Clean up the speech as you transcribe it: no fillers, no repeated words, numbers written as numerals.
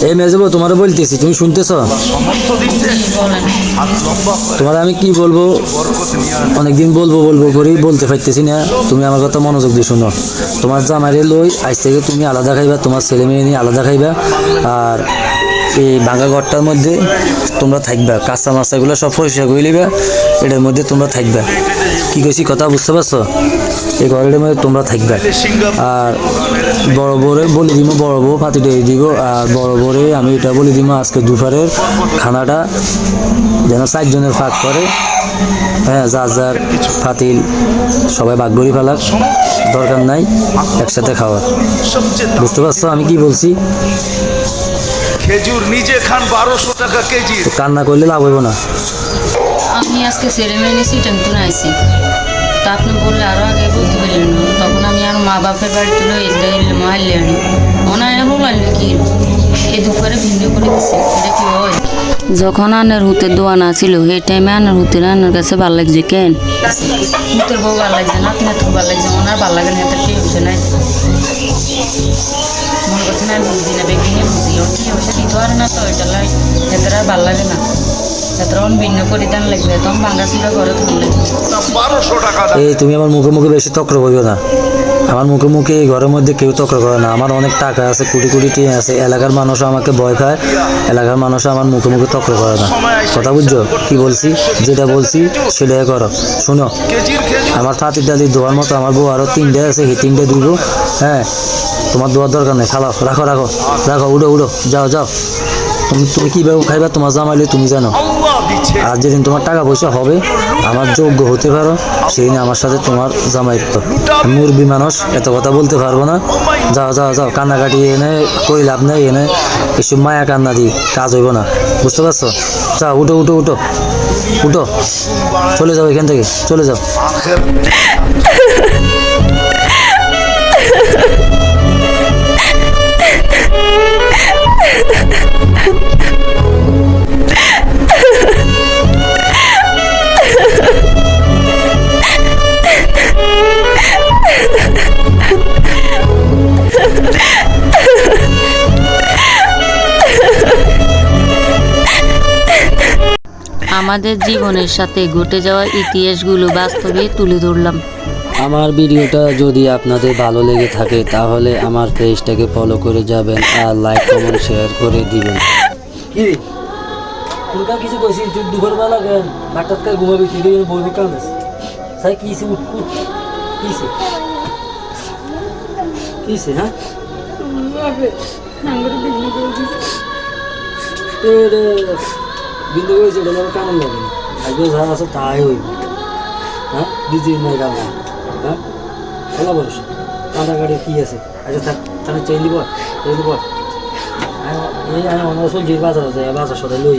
এই মেজবো তোমারও বলতেছি, তুমি শুনতেছো? তোমার আমি কি বলবো, অনেকদিন বলবো বলবো করেই বলতে পারতেছি না। তুমি আমার কথা মনোযোগ দিয়ে শুনো। তোমার জামাইরে লই আজ থেকে তুমি আলাদা খাইবা, তোমার ছেলে মেয়ে নিয়ে আলাদা খাইবা। আর এই ভাঙা ঘরটার মধ্যে তোমরা থাকবা, কাঁচা মাছাগুলো সব পরিষ্কার করে নিবা, এটার মধ্যে তোমরা থাকবা। কি কইছি কথা বুঝতে পারছো? এই ঘরের মধ্যে তোমরা থাকবা। আর বড় বউরে বলে দিব, বড় বউ পাতি দিয়ে দিব। আর বড় বউরে আমি এটা বলে দিব আজকে দুপুরের খানাটা যেন 4 জনের ভাগ করে। হ্যাঁ, যার যার পাতিল সবাই ভাগ করে ফেলার দরকার নাই, একসাথে খাওয়ার। বুঝতে পারছো আমি কি বলছি? খেজুর নিজে খান 1200 টাকা কেজি। কান্না করলে লাভ হইব না। আমি আজকে ছেলে মেয়ে নিয়েছি টেনশন আইসি, তা আপনি বললে আরও আগে বলতে পারলেন না। তখন আমি আর মা বাপের বাড়িতে এলে মারলে আনি ওনার বললেন কি এই দুপুরে ভিন্ন করে দিচ্ছে, এটা কি হয়? যখন আনার হুতে দোয়া না ছিল সেই টাইমে আনার হুতে আনার কাছে ভালো লাগছে কেন? হুতের বউ ভালো লাগছে না, আপনার তো ভালো লাগছে, ওনার ভালো লাগে না, এটা কি হচ্ছে নাই মনে করছে না। আমি বুঝি না, বেগিনে বুঝি ওর কি হয়েছে দিতে পারে না, তো এটা লাই এতটা ভালো লাগে না, তখন ভিন্ন করে দান লাগবে, তখন ভাঙ্গা ছিল ঘরে থাকলে। 1200 টাকা। এই তুমি আমার মুখে মুখে বেশি তক্র করবে না। আমার মুখে মুখে এই ঘরের মধ্যে কেউ তক্র করে না। আমার অনেক টাকা আছে, কোটি কোটি টিয়া আছে, এলাকার মানুষ আমাকে ভয় খায়, এলাকার মানুষ আমার মুখে মুখে তক্র করে না। কথা বুঝছো কি বলছি? যেটা বলছি সেটাই করো। শুনো, আমার পাতি ডালি ধোয়ার মতো আমার বউ আরও 3টে আছে, সেই 3টে দিব। হ্যাঁ, তোমার দোয়ার দরকার নেই, খালাও, রাখো রাখো রাখো, উড়ো উড়ো, যাও যাও। তুমি কীভাবে খাইবা তোমার জামাইলে তুমি জানো। আর যেদিন তোমার টাকা পয়সা হবে, আমার যোগ্য হতে পারো, সেদিন আমার সাথে তোমার জামাইত্ব। মুরবি মানুষ, এত কথা বলতে পারবো না। যাও যাও যাও, কান্নাকাটি এনে করি লাভ নেই, এনে এসব মায়া কান্না দিই কাজ হইব না। বুঝতে পারছো? যাও, উঠো উঠো উঠো উঠো, চলে যাও এখান থেকে, চলে যাও। আমাদের জীবনের সাথে ঘটে যাওয়া ইতিহাসগুলো বাস্তবে তুলে ধরলাম। আমার ভিডিওটা যদি আপনাদের ভালো লেগে থাকে তাহলে আমার পেজটাকে ফলো করে যাবেন আর লাইক কমেন্ট শেয়ার করে দিবেন। কি তোর কিছু কইছিস? তুই দুপুরবেলা হঠাৎ করে ঘুমাবি, কি করে বলবি কান্দাস? সাই কিছে উঠকুট কিছে কিছে? হ্যাঁ, বিন্দু করেছে এটা আমার কেমন লাগে না? আজকে যা আছে তাই হইব। হ্যাঁ, দিদি নাই কান্না। হ্যাঁ, বলা বলিস কান্দাকাটি কী আছে? আচ্ছা থাক, তাহলে চেয়ে দিব, এই আমি অন্য সবজির বাজার আছে, বাজার সদাই লই